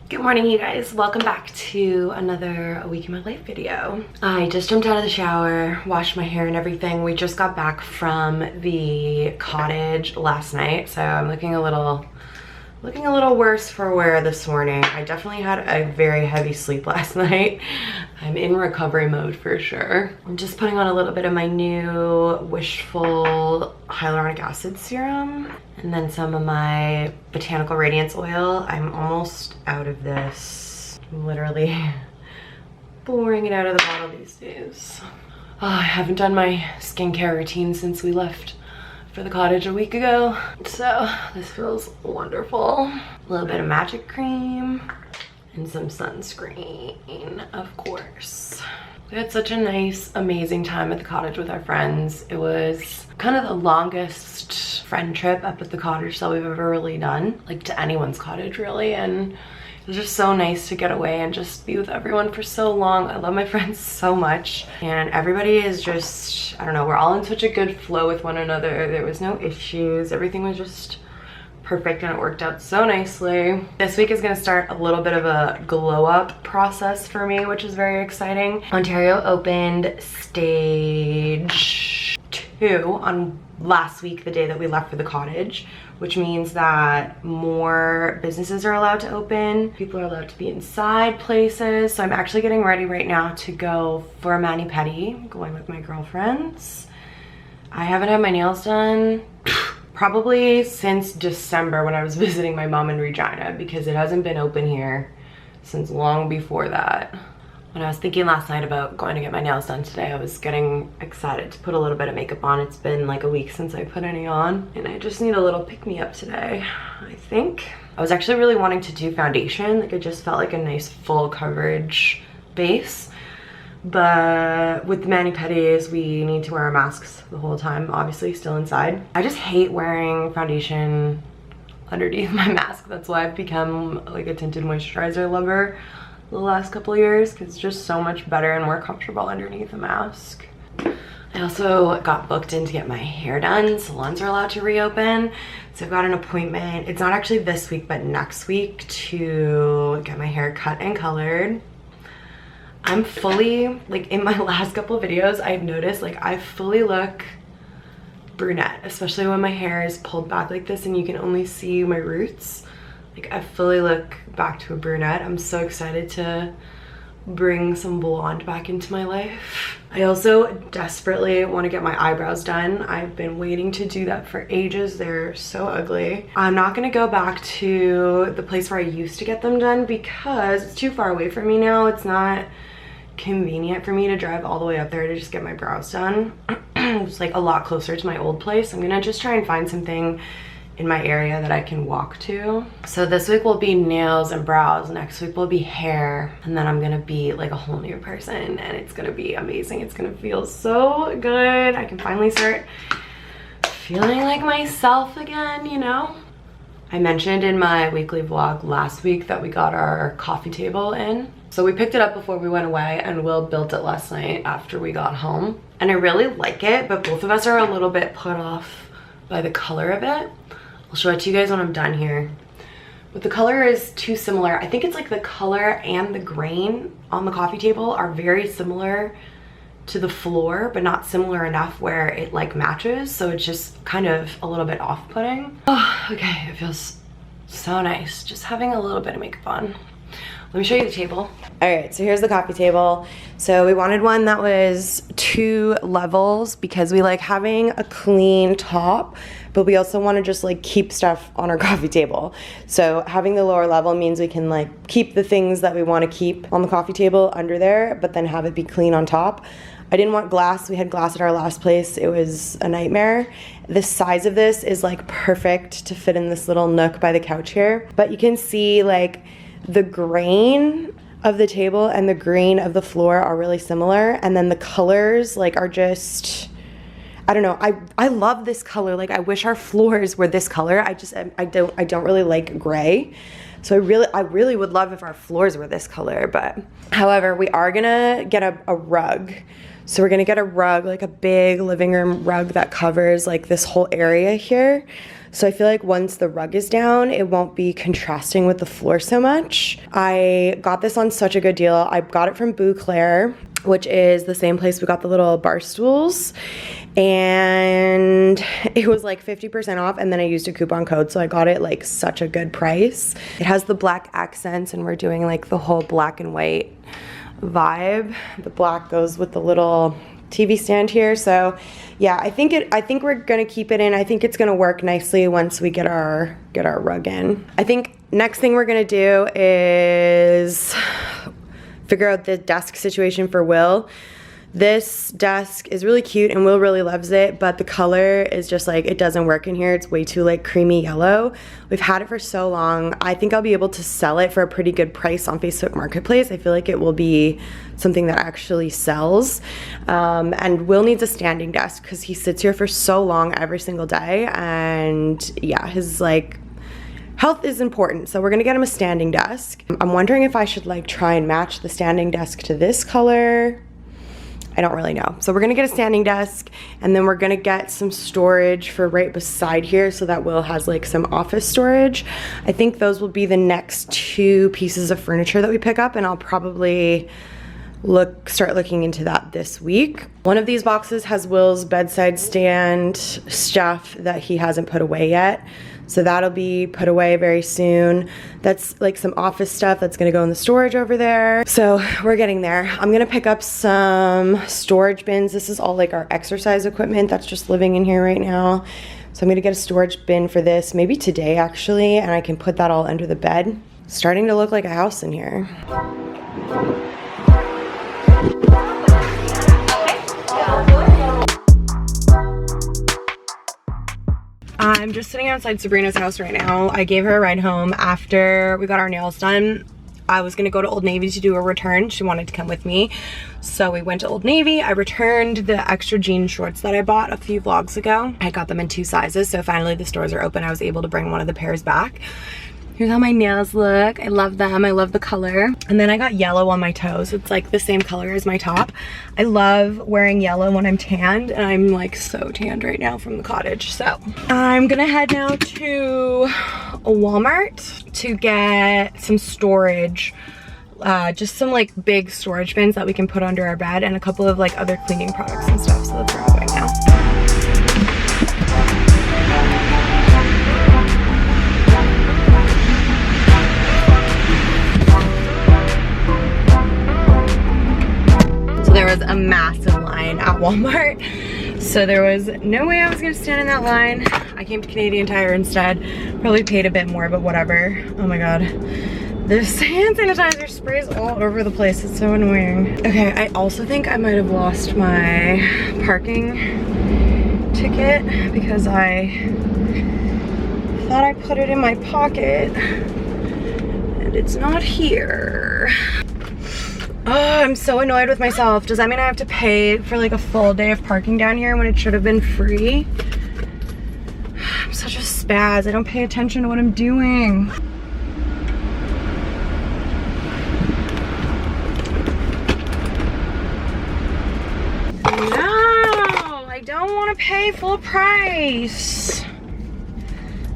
Good morning, you guys. Welcome back to another A Week in My Life video. I just jumped out of the shower, washed my hair and everything. We just got back from the cottage last night, so I'm looking a little worse for wear this morning. I definitely had a very heavy sleep last night. I'm in recovery mode for sure. I'm just putting on a little bit of my new Wishful hyaluronic acid serum and then some of my Botanical Radiance oil. I'm almost out of this. I'm literally pouring it out of the bottle these days. Oh, I haven't done my skincare routine since we left for the cottage a week ago, so this feels wonderful. A little bit of magic cream and some sunscreen, of course. We had such a nice, amazing time at the cottage with our friends. It was kind of the longest friend trip up at the cottage that we've ever really done, like to anyone's cottage really, and it was just so nice to get away and just be with everyone for so long. I love my friends so much, and everybody is just, I don't know, we're all in such a good flow with one another. There was no issues. Everything was just perfect and it worked out so nicely. This week is gonna start a little bit of a glow up process for me, which is very exciting. Ontario opened stage 2 on last week, the day that we left for the cottage, which means that more businesses are allowed to open. People are allowed to be inside places. So I'm actually getting ready right now to go for a mani-pedi. I'm going with my girlfriends. I haven't had my nails done probably since December when I was visiting my mom in Regina, because it hasn't been open here since long before that. When I was thinking last night about going to get my nails done today, I was getting excited to put a little bit of makeup on. It's been like a week since I put any on, and I just need a little pick-me-up today, I think. I was actually really wanting to do foundation. Like, it just felt like a nice full coverage base. But with the mani-pedis, we need to wear our masks the whole time, obviously still inside. I just hate wearing foundation underneath my mask. That's why I've become like a tinted moisturizer lover the last couple of years, because it's just so much better and more comfortable underneath a mask. I also got booked in to get my hair done. Salons are allowed to reopen, so I've got an appointment. It's not actually this week, but next week, to get my hair cut and colored. I'm fully, like, in my last couple of videos, I've noticed, like, I fully look brunette, especially when my hair is pulled back like this and you can only see my roots. Like, I fully look back to a brunette. I'm so excited to bring some blonde back into my life. I also desperately want to get my eyebrows done. I've been waiting to do that for ages. They're so ugly. I'm not gonna go back to the place where I used to get them done because it's too far away from me now. It's not convenient for me to drive all the way up there to just get my brows done. It's like a lot closer to my old place. I'm gonna just try and find something in my area that I can walk to. So this week will be nails and brows, next week will be hair, and then I'm gonna be like a whole new person, and it's gonna be amazing. It's gonna feel so good. I can finally start feeling like myself again, you know? I mentioned in my weekly vlog last week that we got our coffee table in. So we picked it up before we went away, and Will built it last night after we got home. And I really like it, but both of us are a little bit put off by the color of it. I'll show it to you guys when I'm done here. But the color is too similar. I think it's like the color and the grain on the coffee table are very similar to the floor, but not similar enough where it like matches. So it's just kind of a little bit off-putting. Oh, okay, it feels so nice just having a little bit of makeup on. Let me show you the table. All right, so here's the coffee table. So we wanted one that was 2 levels because we like having a clean top, but we also want to just like keep stuff on our coffee table. So having the lower level means we can like keep the things that we want to keep on the coffee table under there, but then have it be clean on top. I didn't want glass. We had glass at our last place. It was a nightmare. The size of this is like perfect to fit in this little nook by the couch here. But you can see like the grain of the table and the grain of the floor are really similar, and then the colors like are just, I don't know, I love this color. Like, I wish our floors were this color. I don't really like gray. So I really would love if our floors were this color, but however, we are gonna get a rug. So we're gonna get a rug, like a big living room rug that covers like this whole area here. So I feel like once the rug is down, it won't be contrasting with the floor so much. I got this on such a good deal. I got it from Bouclair, which is the same place we got the little bar stools. And it was like 50% off, and then I used a coupon code, so I got it like such a good price. It has the black accents, and we're doing like the whole black and white vibe. The black goes with the little TV stand here. So yeah, I think we're gonna keep it in. I think it's gonna work nicely once we get our rug in. I think next thing we're gonna do is figure out the desk situation for Will. This desk is really cute and Will really loves it, but the color is just like, it doesn't work in here. It's way too like creamy yellow. We've had it for so long. I think I'll be able to sell it for a pretty good price on Facebook Marketplace. I feel like it will be something that actually sells. And Will needs a standing desk because he sits here for so long every single day. And yeah, his like health is important. So we're gonna get him a standing desk. I'm wondering if I should like try and match the standing desk to this color. I don't really know. So we're gonna get a standing desk, and then we're gonna get some storage for right beside here so that Will has like some office storage. I think those will be the next 2 pieces of furniture that we pick up, and I'll probably start looking into that this week. One of these boxes has Will's bedside stand stuff that he hasn't put away yet. So that'll be put away very soon. That's like some office stuff that's gonna go in the storage over there. So we're getting there. I'm gonna pick up some storage bins. This is all like our exercise equipment that's just living in here right now. So I'm gonna get a storage bin for this, maybe today actually, and I can put that all under the bed. It's starting to look like a house in here. I'm just sitting outside Sabrina's house right now. I gave her a ride home after we got our nails done. I was gonna go to Old Navy to do a return. She wanted to come with me. So we went to Old Navy. I returned the extra jean shorts that I bought a few vlogs ago. I got them in 2 sizes. So finally the stores are open. I was able to bring one of the pairs back. Here's how my nails look. I love them. I love the color. And then I got yellow on my toes. It's like the same color as my top. I love wearing yellow when I'm tanned, and I'm like so tanned right now from the cottage. So I'm gonna head now to a Walmart to get some storage. Just some like big storage bins that we can put under our bed, and a couple of like other cleaning products and stuff. So that's where I'm going now. There was a massive line at Walmart, so there was no way I was gonna stand in that line. I came to Canadian Tire instead. Probably paid a bit more, but whatever. Oh my god. This hand sanitizer sprays all over the place. It's so annoying. Okay, I also think I might have lost my parking ticket because I thought I put it in my pocket and it's not here. Oh, I'm so annoyed with myself. Does that mean I have to pay for like a full day of parking down here when it should have been free? I'm such a spaz. I don't pay attention to what I'm doing. No, I don't want to pay full price.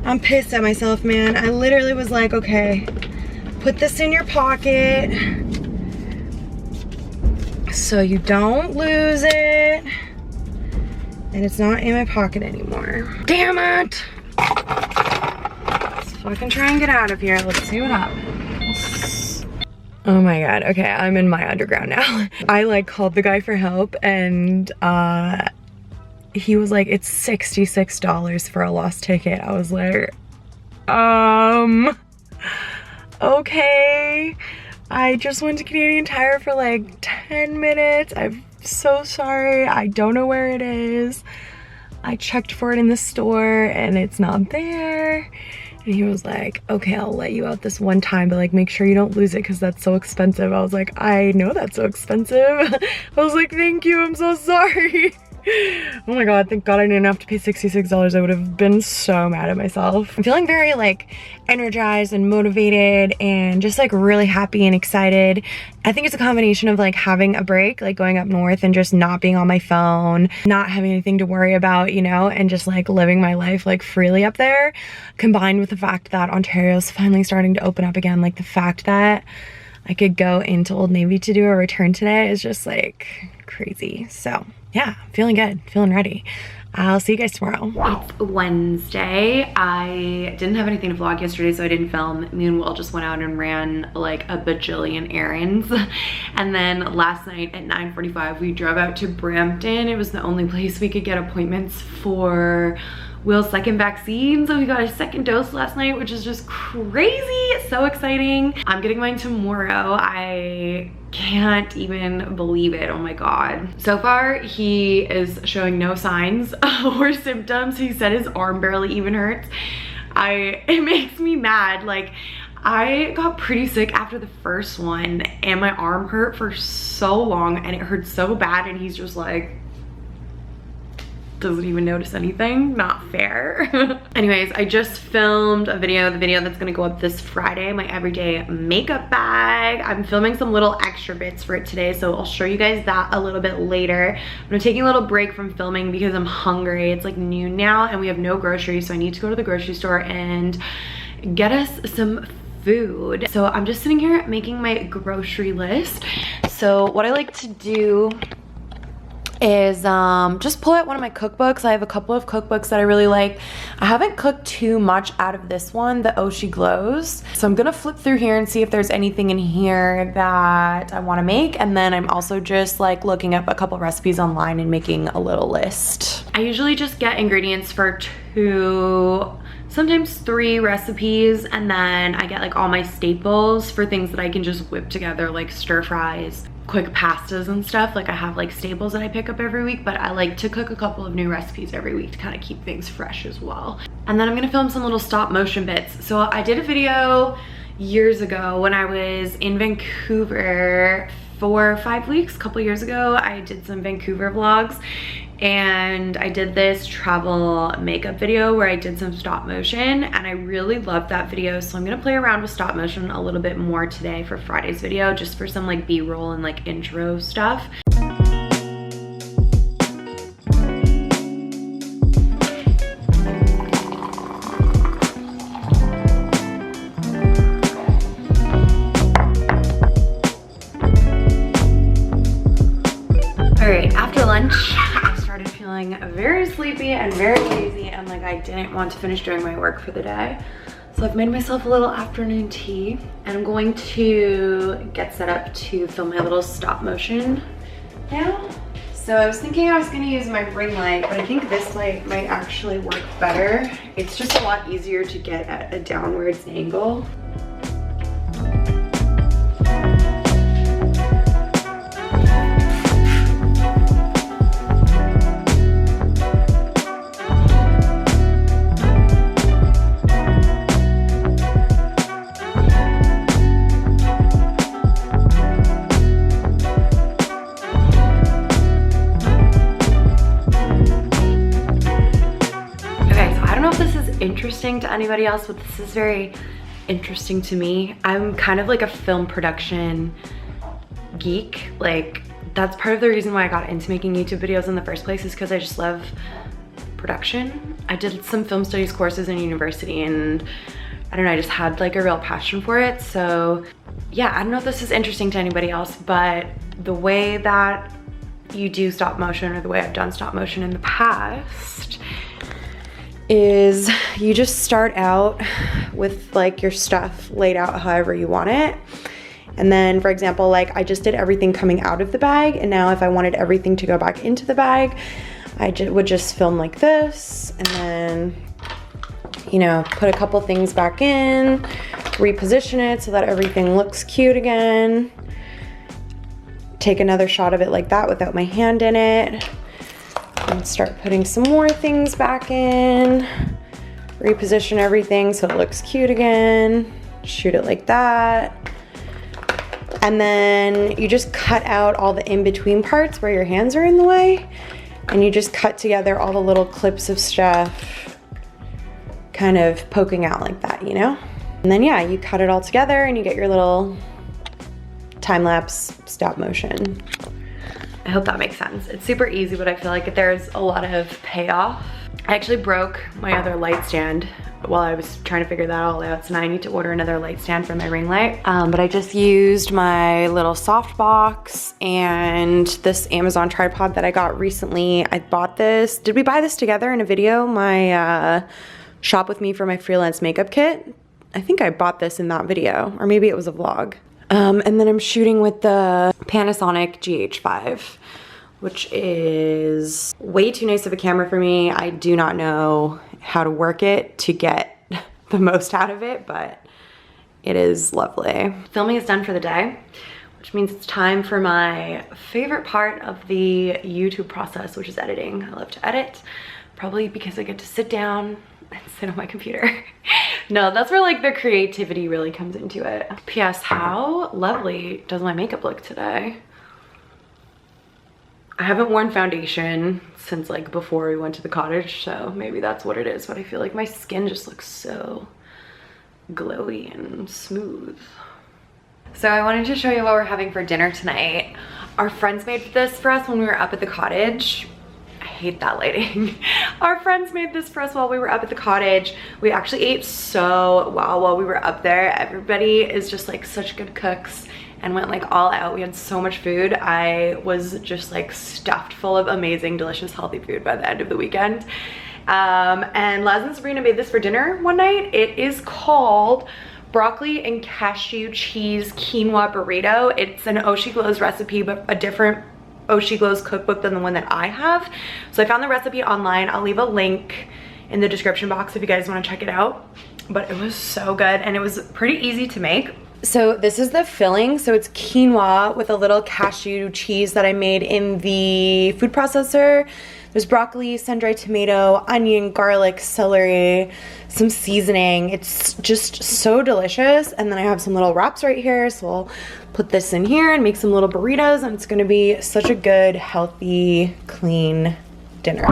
I'm pissed at myself, man. I literally was like, okay, put this in your pocket so you don't lose it, and it's not in my pocket anymore. Damn it! Let's fucking try and get out of here. Let's see what happens. Oh my god, okay, I'm in my underground now. I like called the guy for help, and he was like, it's $66 for a lost ticket. I was like, okay. I just went to Canadian Tire for like 10 minutes. I'm so sorry. I don't know where it is. I checked for it in the store and it's not there. And he was like, okay, I'll let you out this one time, but like make sure you don't lose it because that's so expensive. I was like, I know that's so expensive. I was like, thank you, I'm so sorry. Oh my god, thank god I didn't have to pay $66. I would have been so mad at myself. I'm feeling very like energized and motivated and just like really happy and excited. I think it's a combination of like having a break, like going up north and just not being on my phone, not having anything to worry about, you know, and just like living my life like freely up there, combined with the fact that Ontario's finally starting to open up again. Like the fact that I could go into Old Navy to do a return today is just like crazy. So yeah, feeling good, feeling ready. I'll see you guys tomorrow. It's Wednesday. I didn't have anything to vlog yesterday, so I didn't film. Me and Will just went out and ran like a bajillion errands. And then last night at 9:45, we drove out to Brampton. It was the only place we could get appointments for Will's second vaccine. So we got a second dose last night, which is just crazy. It's so exciting. I'm getting mine tomorrow. I can't even believe it. Oh my god. So far he is showing no signs or symptoms. He said his arm barely even hurts. It makes me mad. Like, I got pretty sick after the first one and my arm hurt for so long and it hurt so bad, and he's just like doesn't even notice anything. Not fair. Anyways, I just filmed a video, the video that's gonna go up this Friday, my everyday makeup bag. I'm filming some little extra bits for it today, so I'll show you guys that a little bit later. I'm taking a little break from filming because I'm hungry. It's like noon now and we have no groceries, so I need to go to the grocery store and get us some food. So I'm just sitting here making my grocery list. So what I like to do is just pull out one of my cookbooks. I have a couple of cookbooks that I really like. I haven't cooked too much out of this one, the Oh She Glows. So I'm gonna flip through here and see if there's anything in here that I wanna make. And then I'm also just like looking up a couple recipes online and making a little list. I usually just get ingredients for 2, sometimes 3 recipes, and then I get like all my staples for things that I can just whip together, like stir fries, quick pastas and stuff. Like I have like staples that I pick up every week, but I like to cook a couple of new recipes every week to kind of keep things fresh as well. And then I'm gonna film some little stop motion bits. So I did a video years ago when I was in Vancouver for 5 weeks, a couple years ago. I did some Vancouver vlogs and I did this travel makeup video where I did some stop motion, and I really loved that video. So I'm gonna play around with stop motion a little bit more today for Friday's video, just for some like B-roll and like intro stuff. All right, after lunch, feeling very sleepy and very lazy, and like I didn't want to finish doing my work for the day. So I've made myself a little afternoon tea, and I'm going to get set up to film my little stop motion now. So I was thinking I was gonna use my ring light, but I think this light might actually work better. It's just a lot easier to get at a downwards angle. Interesting to anybody else, but this is very interesting to me. I'm kind of like a film production geek. Like that's part of the reason why I got into making YouTube videos in the first place, is because I just love production. I did some film studies courses in university, and I don't know, I just had like a real passion for it. So yeah, I don't know if this is interesting to anybody else, but the way that you do stop motion, or the way I've done stop motion in the past, is you just start out with like your stuff laid out however you want it. And then, for example, like I just did everything coming out of the bag, and now if I wanted everything to go back into the bag, I would just film like this, and then, you know, put a couple things back in, reposition it so that everything looks cute again. Take another shot of it like that without my hand in it. And start putting some more things back in, reposition everything so it looks cute again, shoot it like that. And then you just cut out all the in-between parts where your hands are in the way. and you just cut together all the little clips of stuff kind of poking out like that, you know? And then yeah, you cut it all together and you get your little time-lapse stop motion. I hope that makes sense. It's super easy, but I feel like there's a lot of payoff. I actually broke my other light stand while I was trying to figure that all out, so now I need to order another light stand for my ring light. But I just used my little softbox and this Amazon tripod that I got recently. I bought this, did we buy this together in a video? My shop with me for my freelance makeup kit. I think I bought this in that video, or maybe it was a vlog. And then I'm shooting with the Panasonic GH5, which is way too nice of a camera for me. I do not know how to work it to get the most out of it, but it is lovely. Filming is done for the day, which means it's time for my favorite part of the YouTube process, which is editing. I love to edit, probably because I get to sit down and sit on my computer. No, that's where like the creativity really comes into it. P.S. How lovely does my makeup look today? I haven't worn foundation since like before we went to the cottage, so maybe that's what it is, but I feel like my skin just looks so glowy and smooth. So I wanted to show you what we're having for dinner tonight. Our friends made this for us when we were up at the cottage. I hate that lighting. Our friends made this for us while we were up at the cottage. We actually ate so well while we were up there. Everybody is just like such good cooks and went like all out. We had so much food. I was just like stuffed full of amazing, delicious, healthy food by the end of the weekend. And Laz and Sabrina made this for dinner one night. It is called broccoli and cashew cheese quinoa burrito. It's an Oshi Glows recipe, but a different Oshi Glows cookbook than the one that I have. So I found the recipe online. I'll leave a link in the description box if you guys want to check it out. But it was so good and it was pretty easy to make. So this is the filling. So it's quinoa with a little cashew cheese that I made in the food processor. There's broccoli, sun-dried tomato, onion, garlic, celery, some seasoning. It's just so delicious. And then I have some little wraps right here. So I'll put this in here and make some little burritos. And it's gonna be such a good, healthy, clean dinner.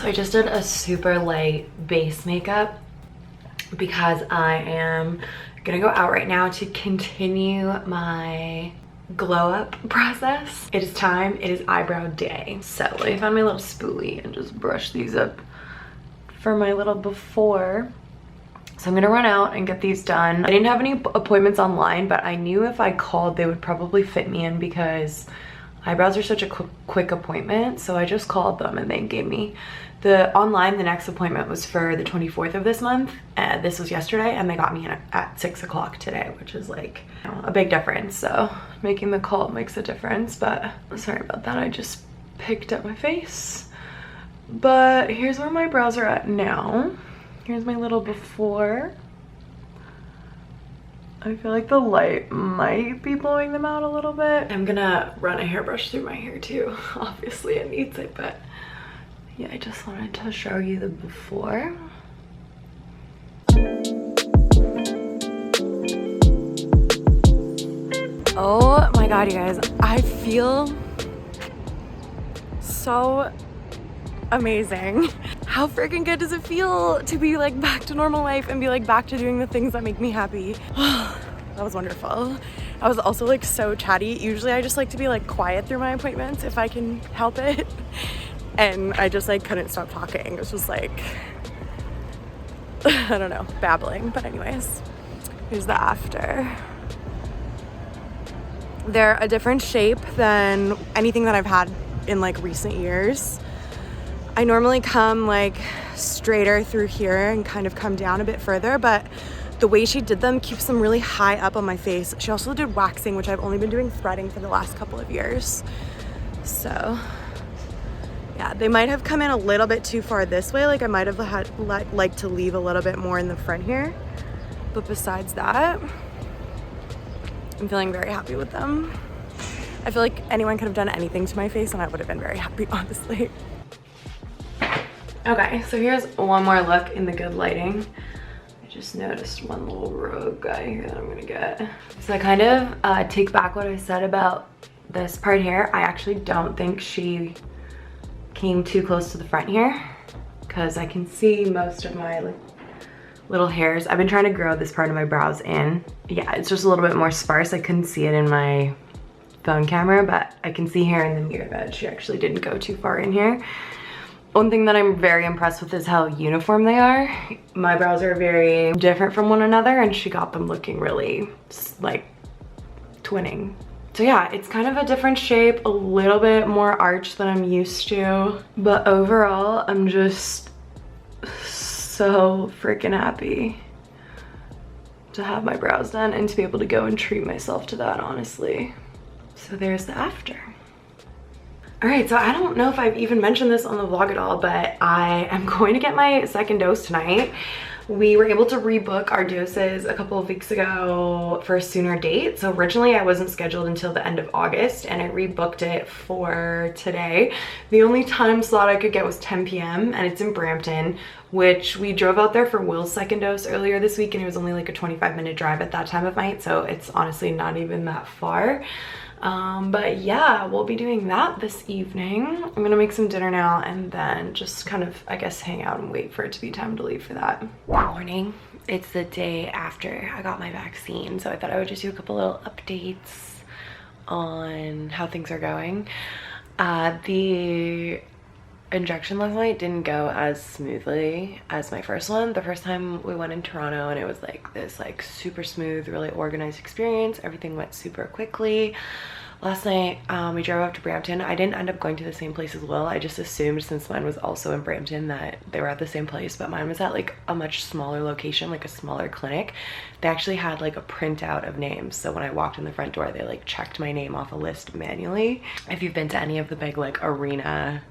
I just did a super light base makeup because I am gonna go out right now to continue my glow up process. It is time, it is eyebrow day. So let me find my little spoolie and just brush these up for my little before. So I'm gonna run out and get these done. I didn't have any appointments online, but I knew if I called they would probably fit me in because eyebrows are such a quick appointment. So I just called them and they gave me the next appointment was for the 24th of this month. This was yesterday and they got me in at 6 o'clock today, which is like, you know, a big difference. So making the call makes a difference, but sorry about that. I just picked up my face. But here's where my brows are at now. Here's my little before. I feel like the light might be blowing them out a little bit. I'm gonna run a hairbrush through my hair too. Obviously it needs it, but yeah, I just wanted to show you the before. Oh my God, you guys, I feel so amazing. How freaking good does it feel to be like back to normal life and be like back to doing the things that make me happy? That was wonderful. I was also like so chatty. Usually I just like to be like quiet through my appointments if I can help it. And I just like couldn't stop talking. It was just like, I don't know, babbling. But anyways, here's the after. They're a different shape than anything that I've had in like recent years. I normally come like straighter through here and kind of come down a bit further, but the way she did them keeps them really high up on my face. She also did waxing, which I've only been doing threading for the last couple of years. So yeah, they might have come in a little bit too far this way. Like I might have like to leave a little bit more in the front here. But besides that, I'm feeling very happy with them. I feel like anyone could have done anything to my face and I would have been very happy, honestly. Okay, so here's one more look in the good lighting. I just noticed one little rogue guy here that I'm gonna get. So I kind of take back what I said about this part here. I actually don't think she came too close to the front here because I can see most of my like little hairs. I've been trying to grow this part of my brows in. Yeah, it's just a little bit more sparse. I couldn't see it in my phone camera, but I can see here in the mirror that she actually didn't go too far in here. One thing that I'm very impressed with is how uniform they are. My brows are very different from one another and she got them looking really like twinning. So yeah, it's kind of a different shape, a little bit more arch than I'm used to. But overall, I'm just so freaking happy to have my brows done and to be able to go and treat myself to that, honestly. So there's the after. All right, so I don't know if I've even mentioned this on the vlog at all, but I am going to get my second dose tonight. We were able to rebook our doses a couple of weeks ago for a sooner date. So originally I wasn't scheduled until the end of August and I rebooked it for today. The only time slot I could get was 10 p.m. and it's in Brampton, which we drove out there for Will's second dose earlier this week and it was only like a 25-minute drive at that time of night. So it's honestly not even that far. But yeah, we'll be doing that this evening. I'm gonna make some dinner now and then just kind of, I guess, hang out and wait for it to be time to leave for that. Good morning. It's the day after I got my vaccine, so I thought I would just do a couple little updates on how things are going. The injection last night didn't go as smoothly as my first one. The first time we went in Toronto and it was like this like super smooth, really organized experience. Everything went super quickly. Last night we drove up to Brampton. I didn't end up going to the same place as Will. I just assumed since mine was also in Brampton that they were at the same place, but mine was at like a much smaller location, like a smaller clinic. They actually had like a printout of names, so when I walked in the front door they like checked my name off a list manually. If you've been to any of the big like arena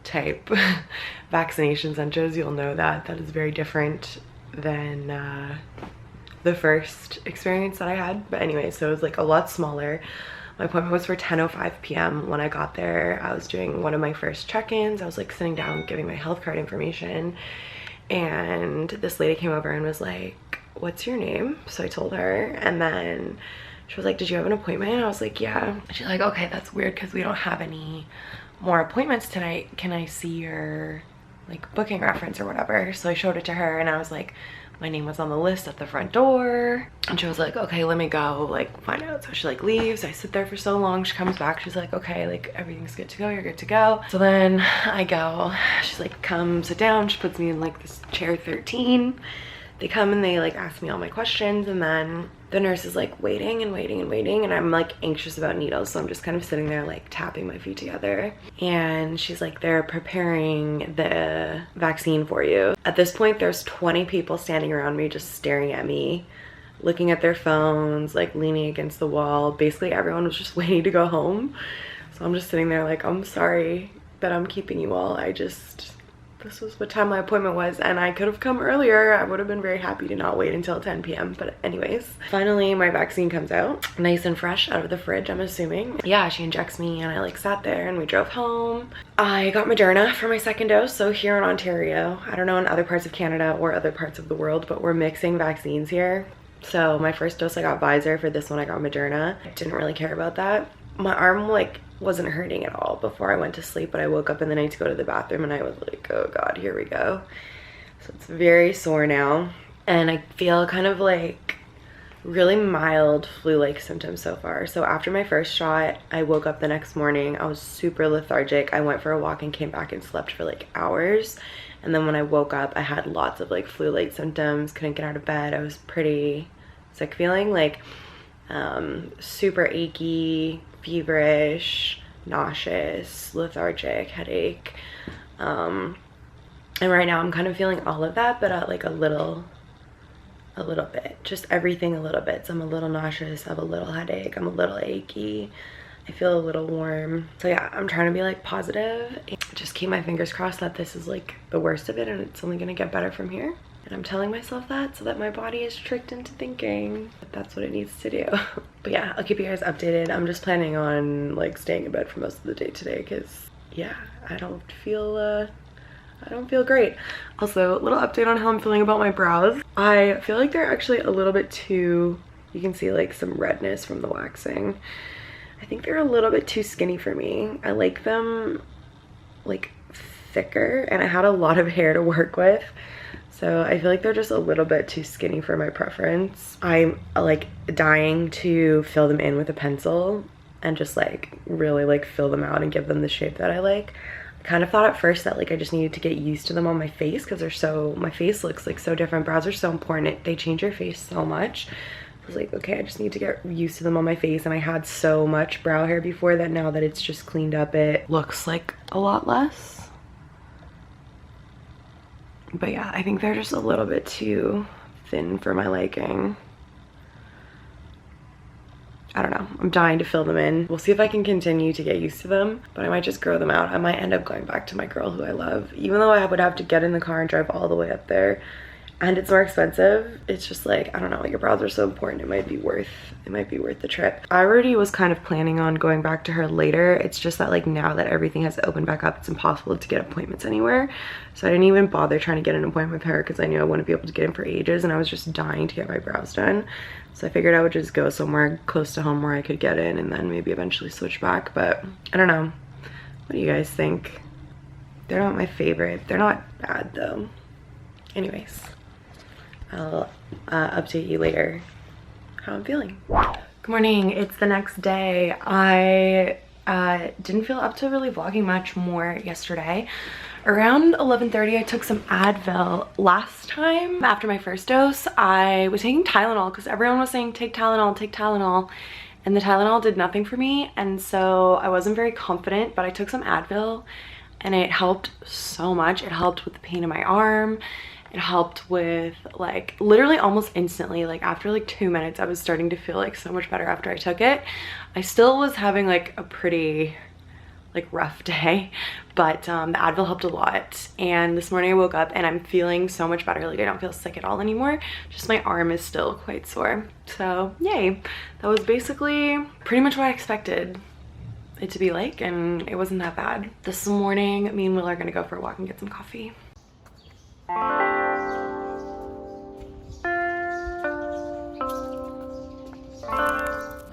type vaccination centers, you'll know that that is very different than the first experience that I had. But anyway, so it was like a lot smaller. My appointment was for 10:05 p.m. When I got there, I was doing one of my first check-ins. I was like sitting down giving my health card information and this lady came over and was like, "What's your name?" So I told her and then she was like, "Did you have an appointment?" And I was like, "Yeah." She's like, "Okay, that's weird because we don't have any more appointments tonight. Can I see your like booking reference or whatever?" So I showed it to her and I was like, my name was on the list at the front door. And she was like, "Okay, let me go like find out." So she like leaves. I sit there for so long. She comes back. She's like, "Okay, like everything's good to go. You're good to go." So then I go. She's like, "Come sit down." She puts me in like this chair 13. They come and they like ask me all my questions and then the nurse is like waiting and waiting and waiting and I'm like anxious about needles, so I'm just kind of sitting there like tapping my feet together and she's like, "They're preparing the vaccine for you." At this point there's 20 people standing around me just staring at me, looking at their phones, like leaning against the wall. Basically everyone was just waiting to go home, so I'm just sitting there like, "I'm sorry that I'm keeping you all. This was what time my appointment was and I could have come earlier. I would have been very happy to not wait until 10 p.m. But anyways, finally my vaccine comes out nice and fresh out of the fridge, I'm assuming. Yeah, she injects me and I like sat there and we drove home. I got Moderna for my second dose. So here in Ontario, I don't know in other parts of Canada or other parts of the world, but we're mixing vaccines here. So my first dose I got Pfizer, for this one I got Moderna. I didn't really care about that. My arm like wasn't hurting at all before I went to sleep, but I woke up in the night to go to the bathroom and I was like, "Oh God, here we go." So it's very sore now and I feel kind of like really mild flu-like symptoms so far. So after my first shot, I woke up the next morning. I was super lethargic. I went for a walk and came back and slept for like hours. And then when I woke up, I had lots of like flu-like symptoms, couldn't get out of bed. I was pretty sick feeling, like super achy, feverish, nauseous, lethargic, headache. And right now I'm kind of feeling all of that, but at like a little bit, just everything a little bit. So I'm a little nauseous, I have a little headache, I'm a little achy, I feel a little warm. So yeah, I'm trying to be like positive and just keep my fingers crossed that this is like the worst of it and it's only gonna get better from here. And I'm telling myself that so that my body is tricked into thinking that that's what it needs to do. But yeah, I'll keep you guys updated. I'm just planning on like staying in bed for most of the day today because yeah, I don't feel great. Also, a little update on how I'm feeling about my brows. I feel like they're actually a little bit too, you can see like some redness from the waxing. I think they're a little bit too skinny for me. I like them like thicker and I had a lot of hair to work with. So I feel like they're just a little bit too skinny for my preference. I'm like dying to fill them in with a pencil and just like really like fill them out and give them the shape that I like. Kind of thought at first that like I just needed to get used to them on my face because they're so, my face looks like so different. Brows are so important. They change your face so much. I was like, okay, I just need to get used to them on my face. And I had so much brow hair before that now that it's just cleaned up, it looks like a lot less. But yeah, I think they're just a little bit too thin for my liking. I don't know, I'm dying to fill them in. We'll see if I can continue to get used to them, but I might just grow them out. I might end up going back to my girl who I love. Even though I would have to get in the car and drive all the way up there and it's more expensive, it's just like, I don't know, your brows are so important. It might be worth the trip. I already was kind of planning on going back to her later. It's just that like now that everything has opened back up, it's impossible to get appointments anywhere. So I didn't even bother trying to get an appointment with her because I knew I wouldn't be able to get in for ages and I was just dying to get my brows done. So I figured I would just go somewhere close to home where I could get in and then maybe eventually switch back. But I don't know. What do you guys think? They're not my favorite. They're not bad though. Anyways, I'll update you later how I'm feeling. Good morning, it's the next day. I didn't feel up to really vlogging much more yesterday. Around 11:30 I took some Advil. Last time after my first dose I was taking Tylenol because everyone was saying take Tylenol, and the Tylenol did nothing for me, and so I wasn't very confident, but I took some Advil and it helped so much. It helped with the pain in my arm. It helped with like literally almost instantly, like after like 2 minutes I was starting to feel like so much better after I took it. I still was having like a pretty like rough day, but the Advil helped a lot. And this morning I woke up and I'm feeling so much better. Like I don't feel sick at all anymore, just my arm is still quite sore. So yay, that was basically pretty much what I expected it to be like, and it wasn't that bad. This morning me and Will are gonna go for a walk and get some coffee.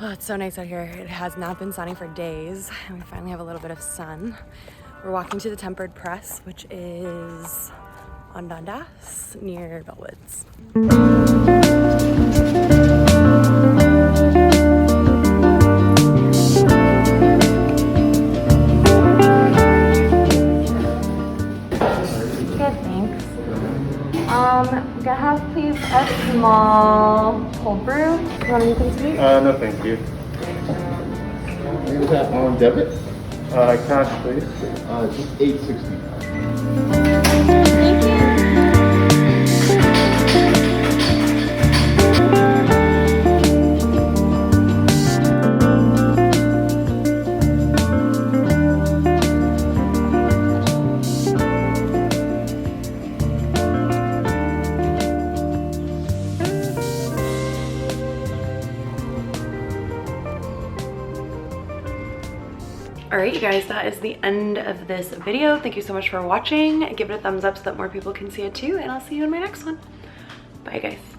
Oh, it's so nice out here. It has not been sunny for days and we finally have a little bit of sun. We're walking to the Tempered Press, which is on Dundas near Bellwoods. Good, thanks. Gonna have please a small cold brew. You want anything sweet? No, thank you. Is that on debit? Cash, please. Just $8.60. Thank you. Alright you guys, that is the end of this video. Thank you so much for watching. Give it a thumbs up so that more people can see it too, and I'll see you in my next one. Bye guys.